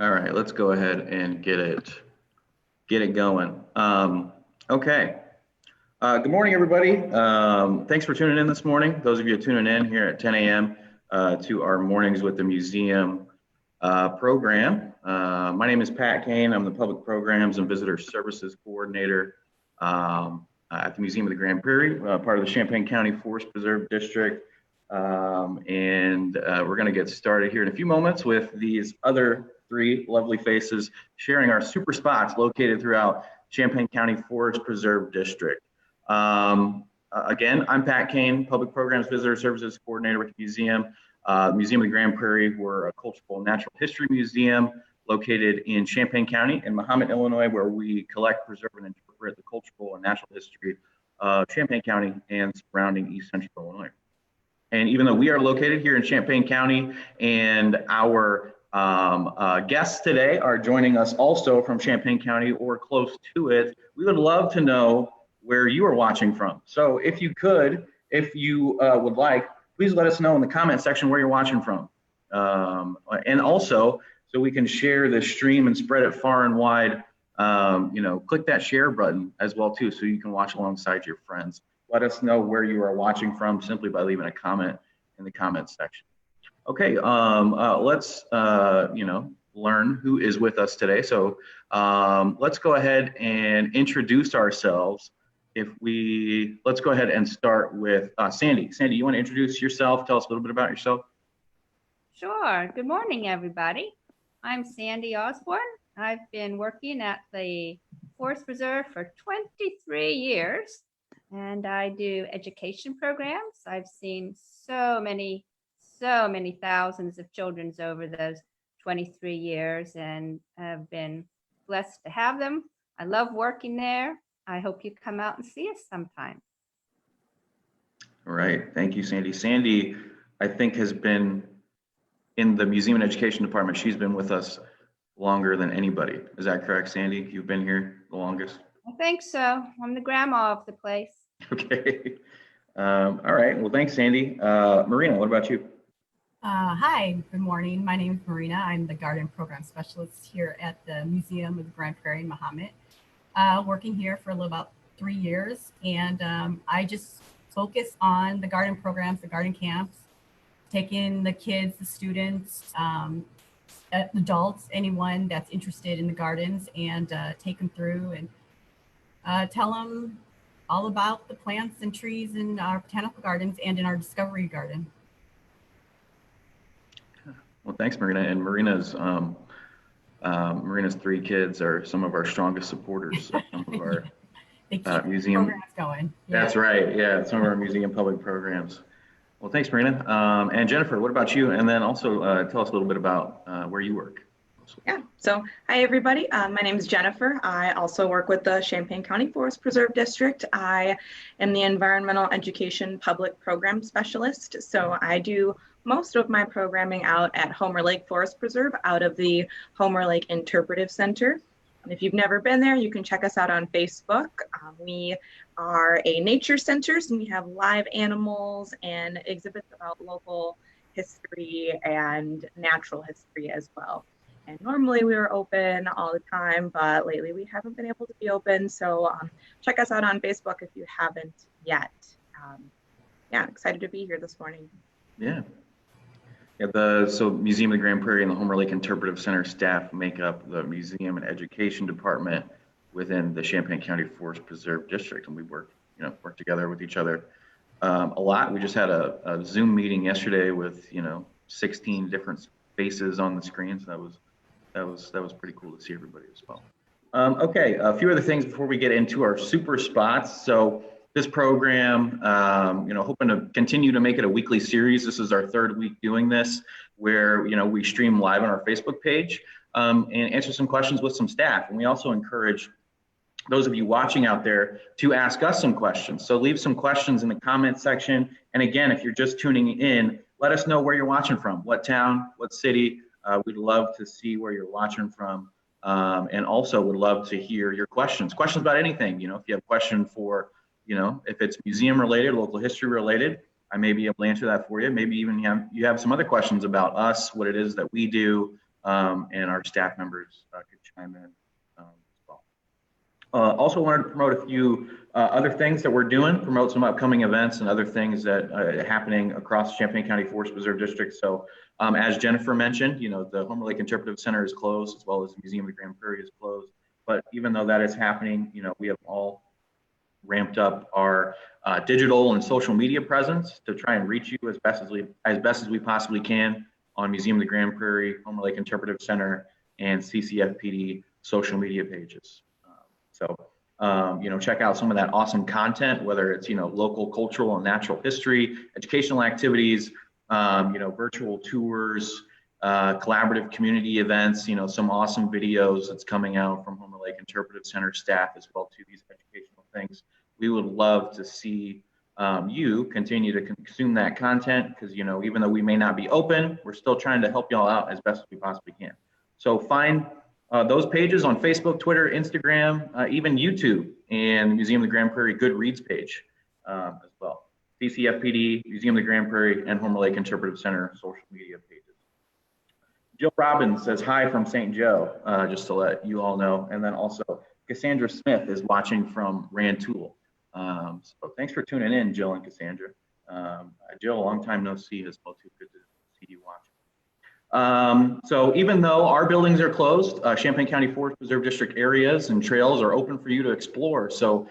All right, let's go ahead and get it going. Okay. Good morning, everybody. Thanks for tuning in this morning. Those of you tuning in here at 10 a.m. To our Mornings with the Museum program. My name is Pat Kane. I'm the Public Programs and Visitor Services Coordinator at the Museum of the Grand Prairie, part of the Champaign County Forest Preserve District. And we're going to get started here in a few moments with these other three lovely faces sharing our super spots located throughout Champaign County Forest Preserve District. Again, I'm Pat Kane, Public Programs Visitor Services Coordinator with the Museum. Museum of the Grand Prairie, we're a cultural and natural history museum located in Champaign County in Mahomet, Illinois, where we collect, preserve, and interpret the cultural and natural history of Champaign County and surrounding East Central Illinois. And even though we are located here in Champaign County and our guests today are joining us also from Champaign County or close to it, we would love to know where you are watching from. So if you would like, please let us know in the comment section where you're watching from. And also, so we can share this stream and spread it far and wide, click that share button as well too, so you can watch alongside your friends. Let us know where you are watching from simply by leaving a comment in the comments section. Okay, let's learn who is with us today. So let's go ahead and introduce ourselves. Let's go ahead and start with Sandy. Sandy, you want to introduce yourself? Tell us a little bit about yourself. Sure. Good morning, everybody. I'm Sandy Osborne. I've been working at the Forest Preserve for 23 years, and I do education programs. I've seen so many thousands of children over those 23 years and have been blessed to have them. I love working there. I hope you come out and see us sometime. All right. Thank you, Sandy. Sandy, I think, has been in the Museum and Education Department. She's been with us longer than anybody. Is that correct, Sandy? You've been here the longest? I think so. I'm the grandma of the place. Okay. All right. Well, thanks, Sandy. Marina, what about you? Hi, good morning. My name is Marina. I'm the Garden Program Specialist here at the Museum of the Grand Prairie in Mahomet. Working here for about 3 years, and I just focus on the garden programs, the garden camps, taking the kids, the students, adults, anyone that's interested in the gardens, and take them through and tell them all about the plants and trees in our botanical gardens and in our discovery garden. Well, thanks, Marina. And Marina's three kids are some of our strongest supporters of some of our museum programs going. Yeah. That's right. Yeah, some of our museum public programs. Well, thanks, Marina. And Jennifer, what about you? And then also tell us a little bit about where you work. Yeah, so hi, everybody. My name is Jennifer. I also work with the Champaign County Forest Preserve District. I am the Environmental Education Public Program Specialist. So I do most of my programming out at Homer Lake Forest Preserve out of the Homer Lake Interpretive Center. And if you've never been there, you can check us out on Facebook. We are a nature center, so we have live animals and exhibits about local history and natural history as well. And normally we were open all the time, but lately we haven't been able to be open. So check us out on Facebook if you haven't yet. Yeah, excited to be here this morning. Yeah. So Museum of the Grand Prairie and the Homer Lake Interpretive Center staff make up the Museum and Education Department within the Champaign County Forest Preserve District, and we work together with each other a lot. We just had a Zoom meeting yesterday with 16 different faces on the screen, so that was pretty cool to see everybody as well. Okay, a few other things before we get into our super spots. So this program, hoping to continue to make it a weekly series. This is our third week doing this, where we stream live on our Facebook page and answer some questions with some staff. And we also encourage those of you watching out there to ask us some questions. So leave some questions in the comment section. And again, if you're just tuning in, let us know where you're watching from, what town, what city. We'd love to see where you're watching from. And also would love to hear your questions about anything. If you have a question for, if it's museum related, local history related, I may be able to answer that for you. Maybe even you have some other questions about us, what it is that we do, and our staff members could chime in as well. Also wanted to promote a few other things that we're doing, promote some upcoming events and other things that are happening across Champaign County Forest Preserve District. So as Jennifer mentioned, the Homer Lake Interpretive Center is closed, as well as the Museum of the Grand Prairie is closed. But even though that is happening, we have all ramped up our digital and social media presence to try and reach you as best as we possibly can on Museum of the Grand Prairie, Homer Lake Interpretive Center, and CCFPD social media pages. Check out some of that awesome content, whether it's, local cultural and natural history, educational activities, virtual tours, collaborative community events, some awesome videos that's coming out from Homer Lake Interpretive Center staff as well to these educational things. We would love to see you continue to consume that content because, even though we may not be open, we're still trying to help y'all out as best as we possibly can. So find those pages on Facebook, Twitter, Instagram, even YouTube, and the Museum of the Grand Prairie Goodreads page as well. CCFPD, Museum of the Grand Prairie, and Homer Lake Interpretive Center social media pages. Jill Robbins says hi from St. Joe, just to let you all know. And then also Cassandra Smith is watching from Rantoul. So thanks for tuning in, Jill and Cassandra. Jill, a long time no see as well too. Good to see you watching. So even though our buildings are closed, Champaign County Forest Preserve District areas and trails are open for you to explore. So,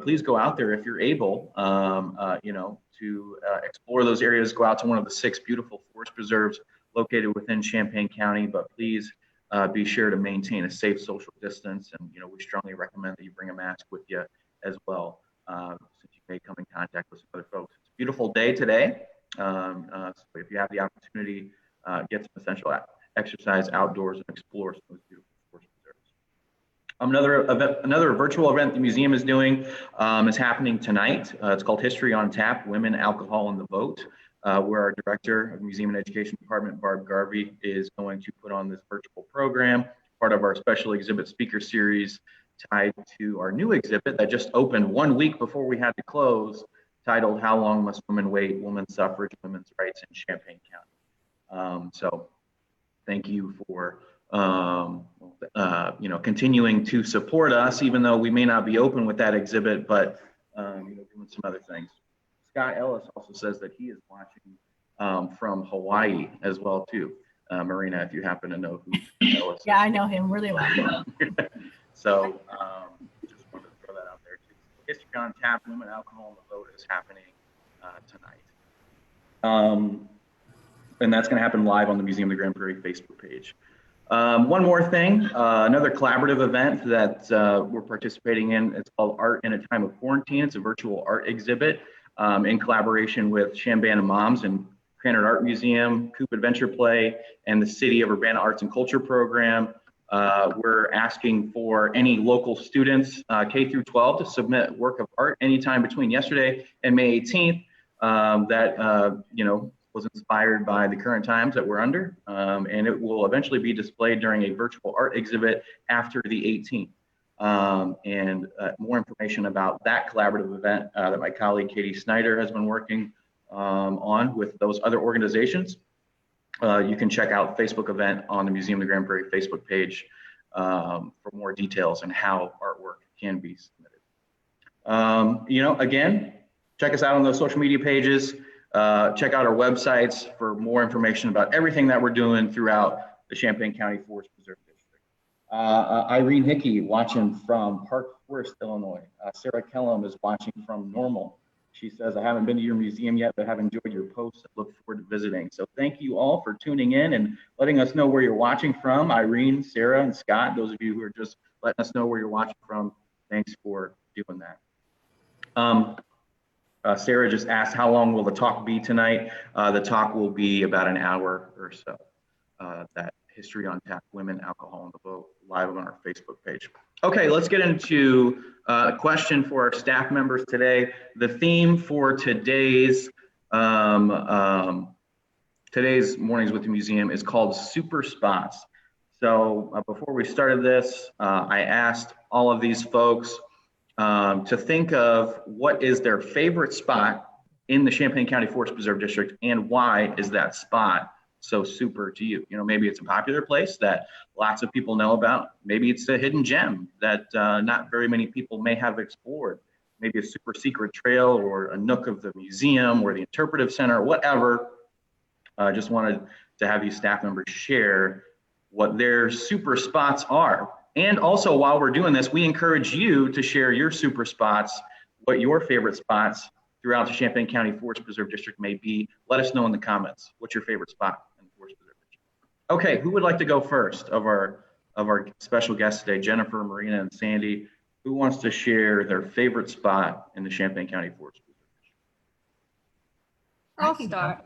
please go out there if you're able, to explore those areas. Go out to one of the 6 beautiful forest preserves located within Champaign County, but please be sure to maintain a safe social distance. And, we strongly recommend that you bring a mask with you as well, since you may come in contact with some other folks. It's a beautiful day today. So if you have the opportunity, get some essential exercise outdoors and explore some of those beautiful forest preserves. Another virtual event the museum is doing is happening tonight. It's called History on Tap, Women, Alcohol, and the Vote, where our director of the Museum and Education Department, Barb Garvey, is going to put on this virtual program, part of our special exhibit speaker series tied to our new exhibit that just opened 1 week before we had to close, titled How Long Must Women Wait? Women's Suffrage, Women's Rights in Champaign County. So thank you for continuing to support us, even though we may not be open with that exhibit, but doing some other things. Scott Ellis also says that he is watching from Hawaii as well too. Marina, if you happen to know who Scott Ellis is. Yeah, I know him really well. So just wanted to throw that out there too. History on Tap, Women, Alcohol, and the Vote is happening tonight. And that's going to happen live on the Museum of the Grand Prairie Facebook page. One more thing, another collaborative event that we're participating in, it's called Art in a Time of Quarantine. It's a virtual art exhibit in collaboration with Champaign Moms and Granite Art Museum, Coop Adventure Play, and the City of Urbana Arts and Culture Program. We're asking for any local students, K through 12, to submit work of art anytime between yesterday and May 18th that, was inspired by the current times that we're under, and it will eventually be displayed during a virtual art exhibit after the 18th. And more information about that collaborative event that my colleague Katie Snyder has been working on with those other organizations. You can check out Facebook event on the Museum of the Grand Prairie Facebook page for more details on how artwork can be submitted. Again, check us out on those social media pages. Check out our websites for more information about everything that we're doing throughout the Champaign County Forest Preserve District. Irene Hickey watching from Park Forest, Illinois. Sarah Kellum is watching from Normal. She says, I haven't been to your museum yet, but have enjoyed your posts and look forward to visiting. So thank you all for tuning in and letting us know where you're watching from. Irene, Sarah, and Scott, those of you who are just letting us know where you're watching from, thanks for doing that. Sarah just asked, how long will the talk be tonight? The talk will be about an hour or so. That History on Tap, Women, Alcohol, and the Vote, live on our Facebook page. Okay, let's get into a question for our staff members today. The theme for today's Mornings with the Museum is called Super Spots. So before we started this, I asked all of these folks to think of what is their favorite spot in the Champaign County Forest Preserve District and why is that spot so super to you? Maybe it's a popular place that lots of people know about. Maybe it's a hidden gem that not very many people may have explored. Maybe a super secret trail or a nook of the museum or the Interpretive Center, whatever. Just wanted to have you staff members share what their super spots are. And also, while we're doing this, we encourage you to share your super spots, what your favorite spots throughout the Champaign County Forest Preserve District may be. Let us know in the comments. What's your favorite spot in the Forest Preserve District? Okay, who would like to go first of our special guests today, Jennifer, Marina, and Sandy? Who wants to share their favorite spot in the Champaign County Forest Preserve District? I'll start.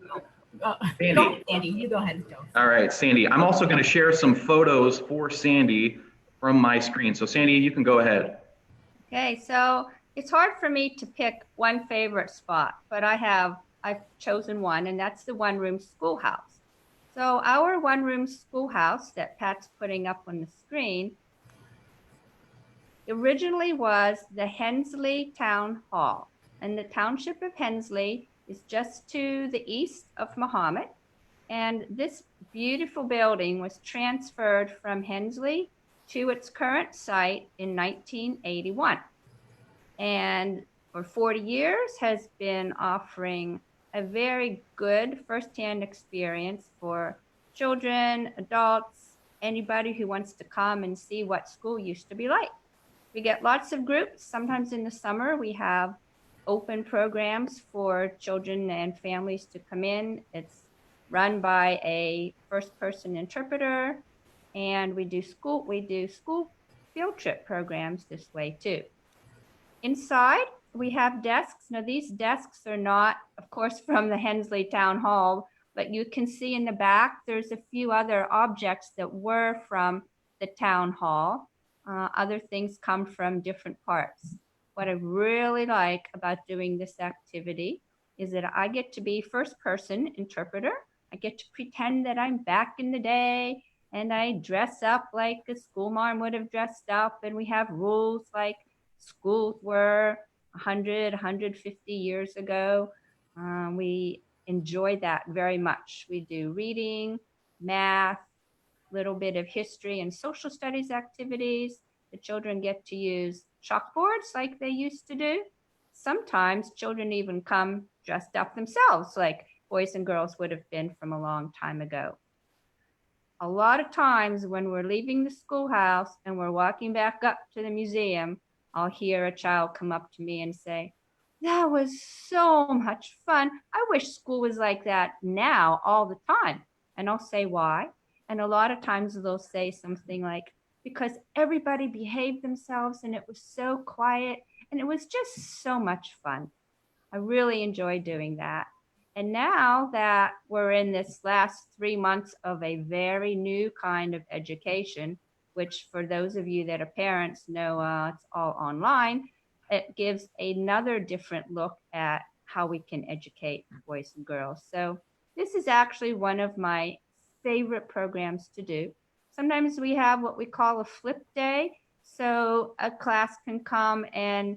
Sandy. Go, Sandy, you go ahead. Joe. All right, Sandy. I'm also going to share some photos for Sandy from my screen. So Sandy, you can go ahead. Okay, so it's hard for me to pick one favorite spot, but I've chosen one, and that's the one-room schoolhouse. So our one-room schoolhouse that Pat's putting up on the screen originally was the Hensley Town Hall, and the township of Hensley is just to the east of Mahomet. And this beautiful building was transferred from Hensley to its current site in 1981. And for 40 years has been offering a very good firsthand experience for children, adults, anybody who wants to come and see what school used to be like. We get lots of groups. Sometimes in the summer we have open programs for children and families to come in. It's run by a first-person interpreter, and we do school field trip programs this way too. Inside, we have desks. Now, these desks are not, of course, from the Hensley Town Hall, but you can see in the back, there's a few other objects that were from the town hall. Other things come from different parts. What I really like about doing this activity is that I get to be first-person interpreter. I get to pretend that I'm back in the day, and I dress up like a school mom would have dressed up, and we have rules like schools were 100, 150 years ago. We enjoy that very much. We do reading, math, little bit of history and social studies activities. The children get to use chalkboards like they used to do. Sometimes children even come dressed up themselves like boys and girls would have been from a long time ago. A lot of times when we're leaving the schoolhouse and we're walking back up to the museum, I'll hear a child come up to me and say, "That was so much fun. I wish school was like that now all the time." And I'll say, "Why?" And a lot of times they'll say something like, "Because everybody behaved themselves and it was so quiet and it was just so much fun." I really enjoy doing that. And now that we're in this last 3 months of a very new kind of education, which for those of you that are parents know it's all online, it gives another different look at how we can educate boys and girls. So this is actually one of my favorite programs to do. Sometimes we have what we call a flip day. So a class can come and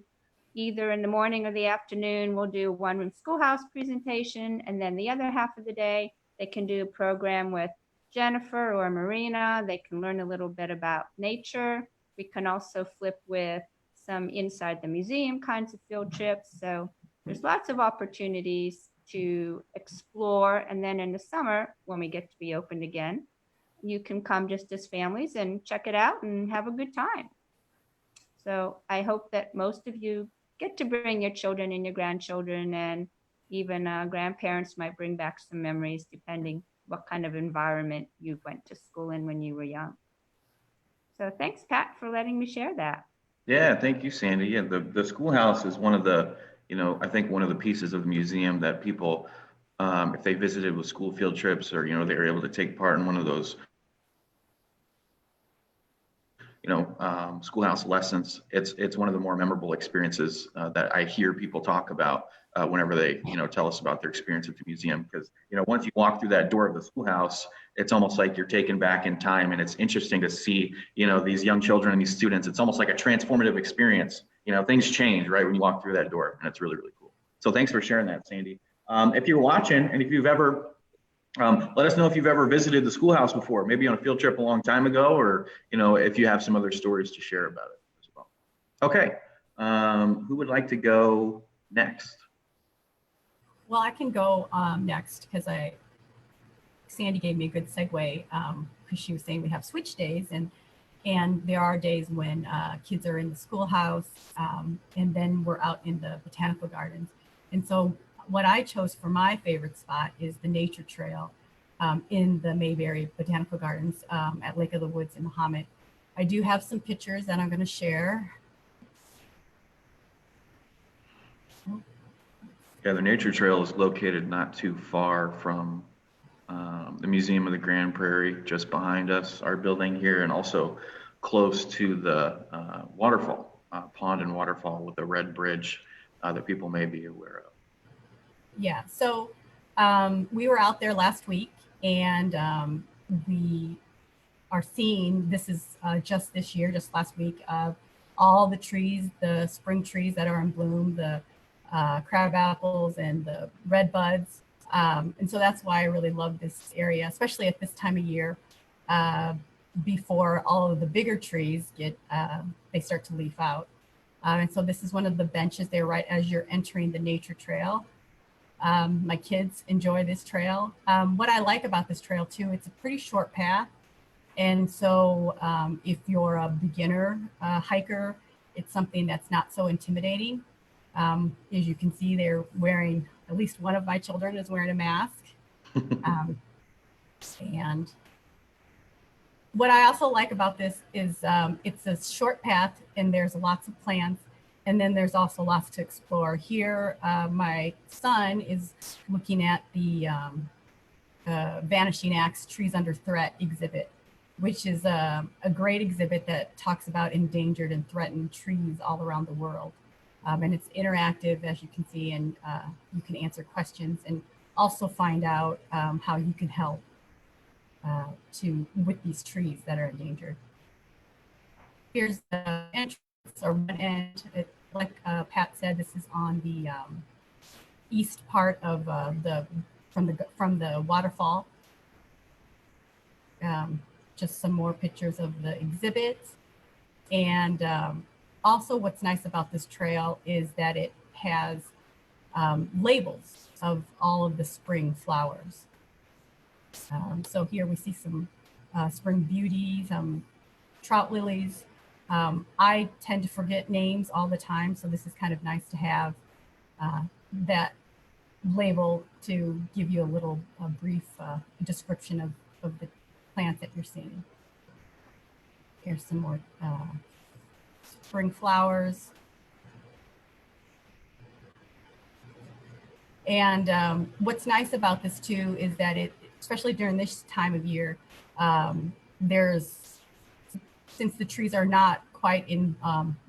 either in the morning or the afternoon, we'll do a one-room schoolhouse presentation. And then the other half of the day, they can do a program with Jennifer or Marina. They can learn a little bit about nature. We can also flip with some inside the museum kinds of field trips. So there's lots of opportunities to explore. And then in the summer, when we get to be opened again, you can come just as families and check it out and have a good time. So I hope that most of you get to bring your children and your grandchildren, and even grandparents might bring back some memories depending what kind of environment you went to school in when you were young. So thanks, Pat, for letting me share that. Yeah, thank you, Sandy. Yeah, the schoolhouse is one of the, I think one of the pieces of the museum that people, if they visited with school field trips or, they were able to take part in one of those, schoolhouse lessons, it's one of the more memorable experiences that I hear people talk about whenever they, tell us about their experience at the museum. Because, once you walk through that door of the schoolhouse, it's almost like you're taken back in time. And it's interesting to see, these young children and these students. It's almost like a transformative experience. Things change, right, when you walk through that door. And it's really, really cool. So thanks for sharing that, Sandy. If you're watching and if you've ever Let us know if you've ever visited the schoolhouse before, maybe on a field trip a long time ago, or if you have some other stories to share about it as well. Okay, who would like to go next? Well, I can go next because Sandy gave me a good segue because she was saying we have switch days, and there are days when kids are in the schoolhouse, and then we're out in the botanical gardens. And so what I chose for my favorite spot is the nature trail in the Mayberry Botanical Gardens at Lake of the Woods in Mahomet. I do have some pictures that I'm going to share. Yeah, the nature trail is located not too far from the Museum of the Grand Prairie, just behind us, our building here, and also close to the waterfall, pond and waterfall with the red bridge that people may be aware of. Yeah, so we were out there last week, and we are seeing, this is just this year, just last week, all the trees, the spring trees that are in bloom, the crab apples and the red buds. And so that's why I really love this area, especially at this time of year, before all of the bigger trees they start to leaf out. And so this is one of the benches there right as you're entering the nature trail. My kids enjoy this trail. What I like about this trail too, it's a pretty short path. And so if you're a beginner hiker, it's something that's not so intimidating. As you can see, they're wearing, at least one of my children is wearing a mask. And what I also like about this is it's a short path and there's lots of plants. And then there's also lots to explore. Here, my son is looking at the Vanishing Axe Trees Under Threat exhibit, which is a great exhibit that talks about endangered and threatened trees all around the world. And it's interactive, as you can see, and you can answer questions and also find out how you can help with these trees that are endangered. Here's the entrance, or one end. Like Pat said, this is on the east part of from the waterfall. Just some more pictures of the exhibits. And also what's nice about this trail is that it has labels of all of the spring flowers. So here we see some spring beauty, some trout lilies. I tend to forget names all the time, so this is kind of nice to have that label to give you a brief description of the plants that you're seeing. Here's some more spring flowers. And what's nice about this too is that especially during this time of year, since the trees are not quite in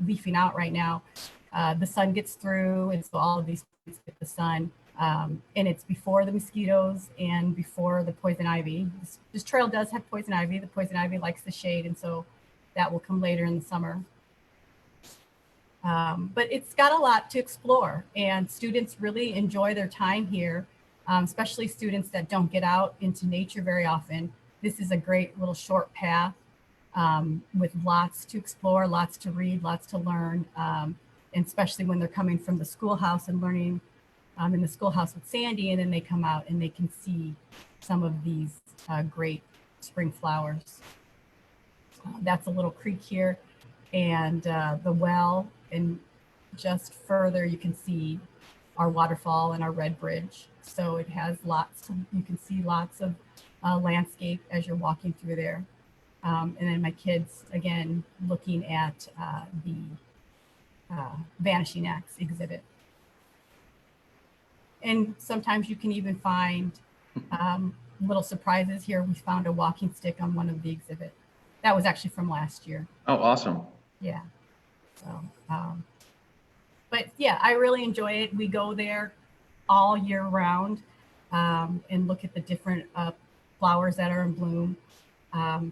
leafing out right now, the sun gets through, and so all of these plants get the sun. And it's before the mosquitoes and before the poison ivy. This trail does have poison ivy. The poison ivy likes the shade, and so that will come later in the summer. But it's got a lot to explore, and students really enjoy their time here, especially students that don't get out into nature very often. This is a great little short path with lots to explore, lots to read, lots to learn, and especially when they're coming from the schoolhouse and learning in the schoolhouse with Sandy, and then they come out and they can see some of these great spring flowers. That's a little creek here, and the well, and just further you can see our waterfall and our red bridge. So it has you can see lots of landscape as you're walking through there. And then my kids, again, looking at the Vanishing Axe exhibit. And sometimes you can even find little surprises here. We found a walking stick on one of the exhibits. That was actually from last year. Oh, awesome. Yeah. So, but yeah, I really enjoy it. We go there all year round and look at the different flowers that are in bloom.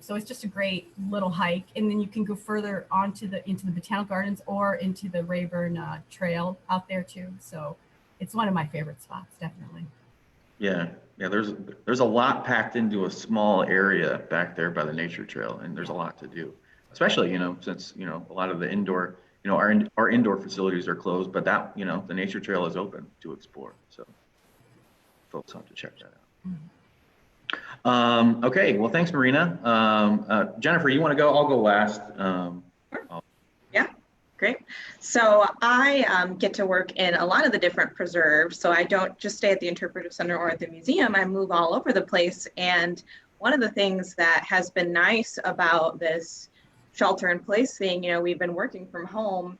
So it's just a great little hike. And then you can go further into the Botanical Gardens or into the Rayburn Trail out there too. So it's one of my favorite spots, definitely. Yeah, Yeah, there's a lot packed into a small area back there by the nature trail, and there's a lot to do. Especially, since a lot of the indoor, our indoor facilities are closed, but that the nature trail is open to explore. So folks have to check that out. Okay, well, thanks, Marina. Jennifer, you want to go? I'll go last. Yeah, great. So I get to work in a lot of the different preserves. So I don't just stay at the Interpretive Center or at the museum. I move all over the place. And one of the things that has been nice about this shelter in place thing, we've been working from home,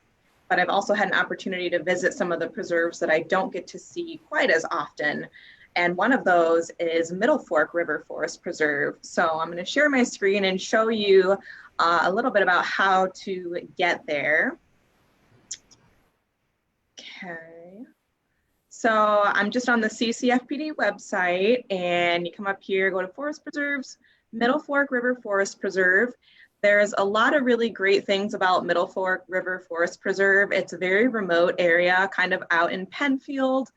but I've also had an opportunity to visit some of the preserves that I don't get to see quite as often. And one of those is Middle Fork River Forest Preserve. So I'm going to share my screen and show you a little bit about how to get there. Okay. So I'm just on the CCFPD website, and you come up here, go to Forest Preserves, Middle Fork River Forest Preserve. There's a lot of really great things about Middle Fork River Forest Preserve. It's a very remote area, kind of out in Penfield,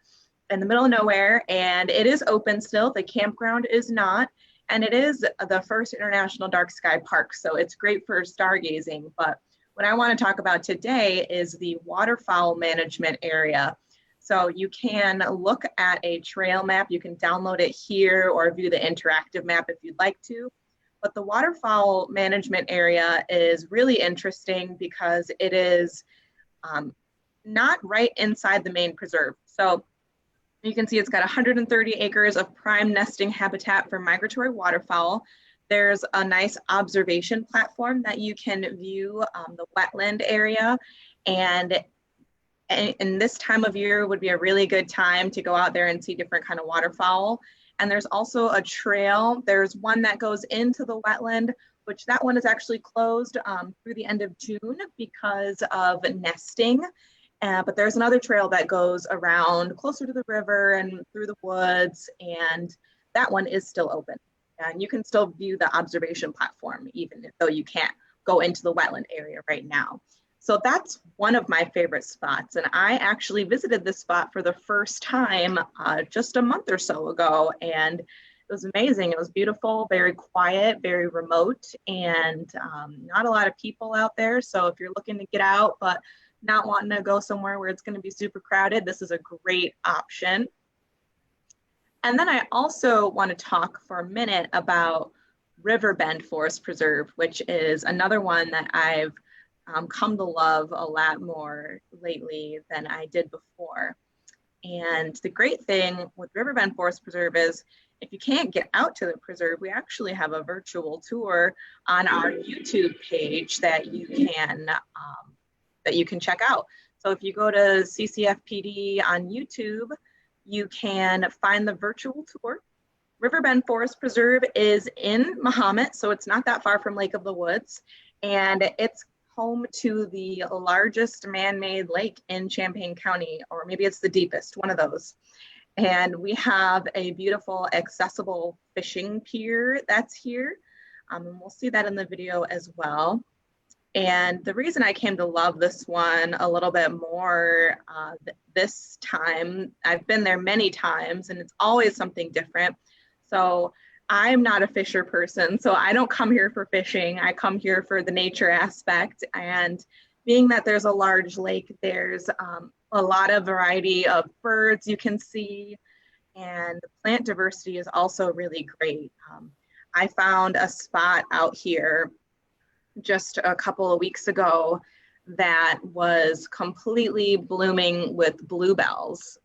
in the middle of nowhere, and it is open still. The campground is not, and it is the first international dark sky park, so it's great for stargazing. But what I want to talk about today is the waterfowl management area. So you can look at a trail map. You can download it here or view the interactive map if you'd like to. But the waterfowl management area is really interesting because it is not right inside the main preserve. So you can see it's got 130 acres of prime nesting habitat for migratory waterfowl. There's a nice observation platform that you can view the wetland area. And in this time of year would be a really good time to go out there and see different kind of waterfowl. And there's also a trail. There's one that goes into the wetland, which that one is actually closed through the end of June because of nesting. But there's another trail that goes around closer to the river and through the woods, and that one is still open. And you can still view the observation platform, even though you can't go into the wetland area right now. So that's one of my favorite spots. And I actually visited this spot for the first time just a month or so ago, and it was amazing. It was beautiful, very quiet, very remote, and not a lot of people out there. So if you're looking to get out, but not wanting to go somewhere where it's going to be super crowded, this is a great option. And then I also want to talk for a minute about Riverbend Forest Preserve, which is another one that I've come to love a lot more lately than I did before. And the great thing with Riverbend Forest Preserve is if you can't get out to the preserve, we actually have a virtual tour on our YouTube page that you can check out. So if you go to CCFPD on YouTube, you can find the virtual tour. Riverbend Forest Preserve is in Mahomet, so it's not that far from Lake of the Woods, and it's home to the largest man-made lake in Champaign County, or maybe it's the deepest, one of those. And we have a beautiful accessible fishing pier that's here, and we'll see that in the video as well. And the reason I came to love this one a little bit more this time, I've been there many times and it's always something different. So I'm not a fisher person, so I don't come here for fishing. I come here for the nature aspect. And being that there's a large lake, there's a lot of variety of birds you can see. And the plant diversity is also really great. I found a spot out here just a couple of weeks ago that was completely blooming with bluebells.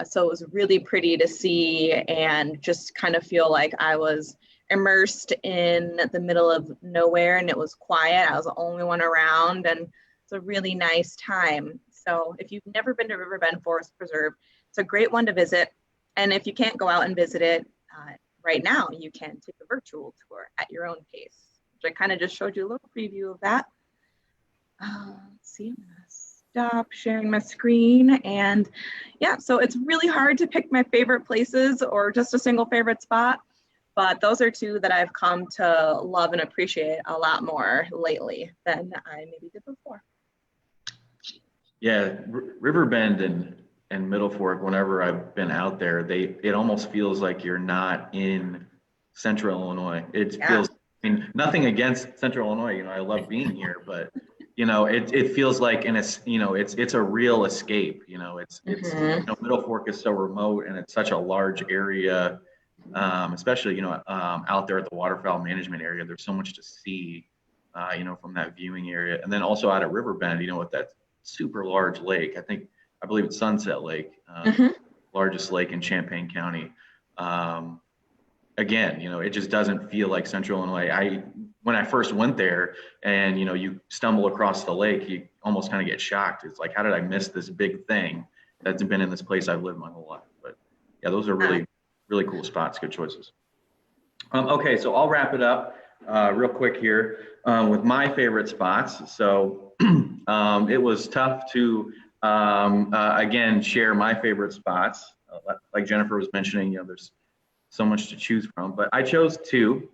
So it was really pretty to see and just kind of feel like I was immersed in the middle of nowhere, and it was quiet. I was the only one around, and it's a really nice time. So if you've never been to Riverbend Forest Preserve, it's a great one to visit. And if you can't go out and visit it right now, you can take a virtual tour at your own pace. I kind of just showed you a little preview of that. Let's see, I'm gonna stop sharing my screen. And yeah, so it's really hard to pick my favorite places or just a single favorite spot, but those are two that I've come to love and appreciate a lot more lately than I maybe did before. Yeah, Riverbend and and Middle Fork, whenever I've been out there, it almost feels like you're not in Central Illinois. It feels, I mean, nothing against Central Illinois, I love being here, but it feels like, and it's a real escape. Middle Fork is so remote and it's such a large area, especially out there at the waterfowl management area. There's so much to see, from that viewing area, and then also out at Riverbend, with that super large lake. I believe it's Sunset Lake, largest lake in Champaign County. Again, it just doesn't feel like Central Illinois. When I first went there and, you stumble across the lake, you almost kind of get shocked. It's like, how did I miss this big thing that's been in this place I've lived my whole life? But yeah, those are really, really cool spots. Good choices. Okay, so I'll wrap it up real quick here with my favorite spots. So it was tough to, again, share my favorite spots. Like Jennifer was mentioning, there's so much to choose from, but I chose two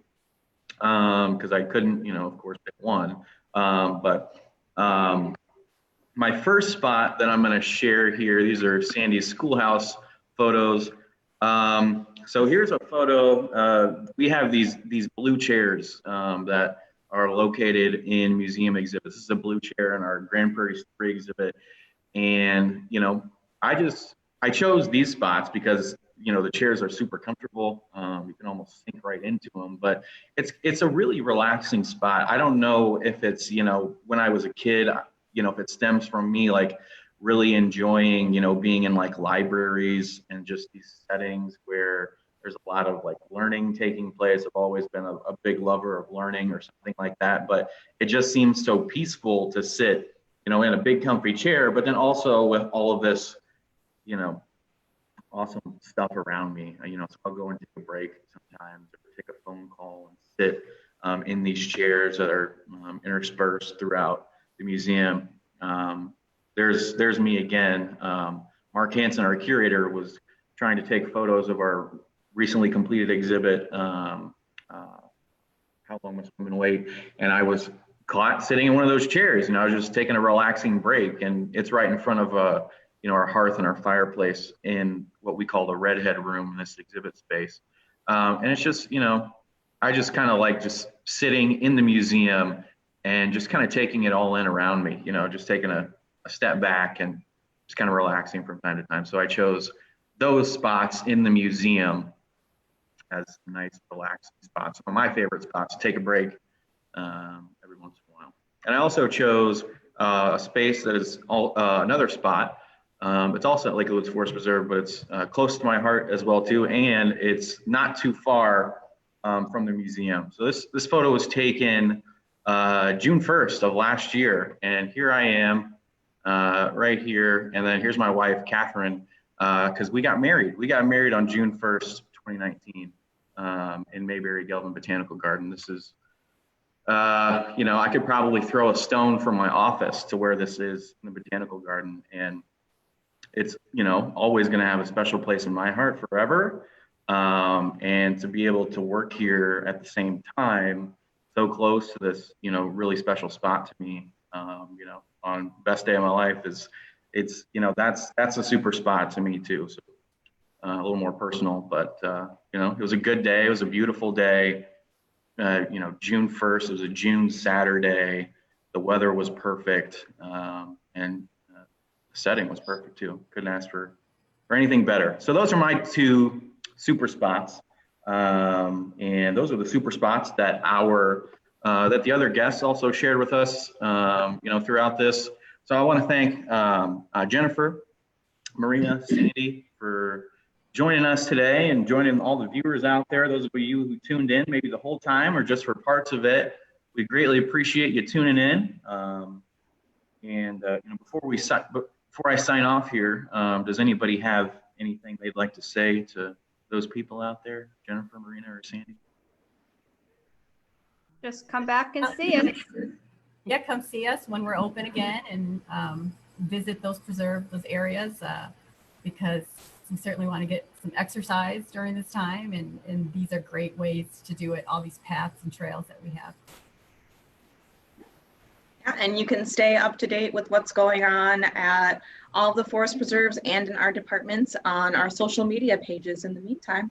because I couldn't, of course, pick one. But my first spot that I'm going to share here, these are Sandy's schoolhouse photos. So here's a photo. We have these blue chairs that are located in museum exhibits. This is a blue chair in our Grand Prairie 3 exhibit. And, I chose these spots because the chairs are super comfortable. You can almost sink right into them, but it's a really relaxing spot. I don't know if it's, when I was a kid, if it stems from me, like really enjoying, being in like libraries and just these settings where there's a lot of like learning taking place. I've always been a big lover of learning or something like that, but it just seems so peaceful to sit, in a big comfy chair, but then also with all of this, awesome stuff around me, so I'll go and take a break sometimes, or take a phone call and sit in these chairs that are interspersed throughout the museum. There's me again. Mark Hansen, our curator, was trying to take photos of our recently completed exhibit, How Long Must Women Wait? And I was caught sitting in one of those chairs, I was just taking a relaxing break, and it's right in front of our hearth and our fireplace in what we call the redhead room in this exhibit space. And it's just, I just kind of like just sitting in the museum and just kind of taking it all in around me, just taking a step back and just kind of relaxing from time to time. So I chose those spots in the museum as nice, relaxing spots. Some of my favorite spots to take a break every once in a while. And I also chose a space that is another spot. It's also at Lake Woods Forest Preserve, but it's close to my heart as well too, and it's not too far from the museum. So this photo was taken June 1st of last year, and here I am right here, and then here's my wife Catherine, because we got married. We got married on June 1st, 2019, in Mayberry Gelvin Botanical Garden. This is, I could probably throw a stone from my office to where this is in the Botanical Garden, and it's, always going to have a special place in my heart forever. And to be able to work here at the same time, so close to this, really special spot to me, on best day of my life it's that's a super spot to me too. So a little more personal, but it was a good day. It was a beautiful day. June 1st, it was a June Saturday. The weather was perfect. And the setting was perfect too. Couldn't ask for anything better. So those are my two super spots. And those are the super spots that that the other guests also shared with us, throughout this. So I want to thank Jennifer, Marina, Sandy for joining us today and joining all the viewers out there. Those of you who tuned in maybe the whole time or just for parts of it, we greatly appreciate you tuning in. Before I sign off here, does anybody have anything they'd like to say to those people out there, Jennifer, Marina, or Sandy? Just come back and see us. Yeah, come see us when we're open again and visit those areas because we certainly want to get some exercise during this time, and these are great ways to do it, all these paths and trails that we have. Yeah, and you can stay up to date with what's going on at all of the forest preserves and in our departments on our social media pages in the meantime.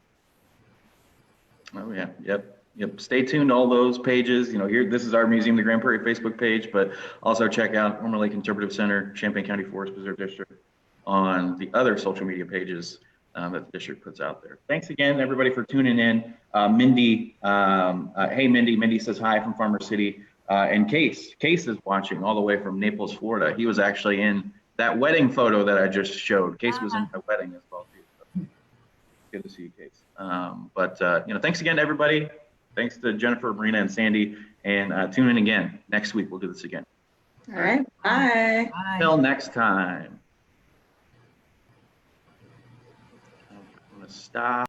Oh yeah, yep. Stay tuned to all those pages. Here, this is our Museum of the Grand Prairie Facebook page, but also check out Homer Lake Interpretive Center, Champaign County Forest Preserve District on the other social media pages that the district puts out there. Thanks again, everybody, for tuning in. Mindy, hey Mindy says hi from Farmer City. And Case is watching all the way from Naples, Florida. He was actually in that wedding photo that I just showed. Case was in my wedding as well too. So good to see you, Case. Thanks again to everybody. Thanks to Jennifer, Marina, and Sandy. And tune in again next week. We'll do this again. All right. Bye. Till next time. I'm gonna stop.